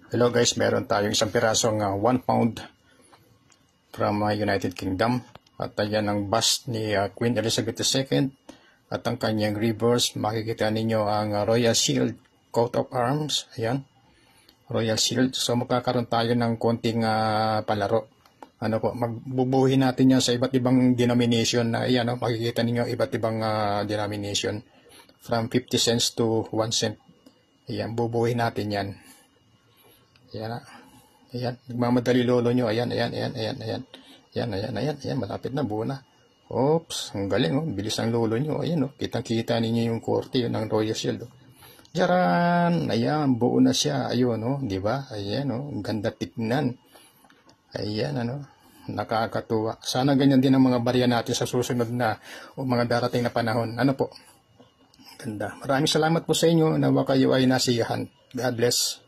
Hello guys, meron tayong isang pirasong 1 pound from United Kingdom. At ayan ang bust ni Queen Elizabeth II. At ang kanyang reverse, makikita ninyo ang Royal Shield, coat of arms. Ayan, Royal Shield. So magkakaroon tayo ng konting palaro. Ano po, magbubuhin natin yan sa iba't ibang denomination na ayan, makikita ninyo iba't ibang denomination. From 50 cents to 1 cent. Ayan, bubuhin natin yan. Ayan, ayan, nagmamadali lolo nyo, ayan, malapit na, buo na. Oops, ang galing, bilis ang lolo nyo, ayan, kitang-kita ninyo yung korte ng Royal Shield. Diyaran, ayan, buo na siya, ayun, di ba? Ayan, ang ganda tignan. Ayan, nakakatuwa. Sana ganyan din ang mga barya natin sa susunod na o mga darating na panahon. Ano po? Ganda. Maraming salamat po sa inyo, nawa kayo ay nasiyahan. God bless.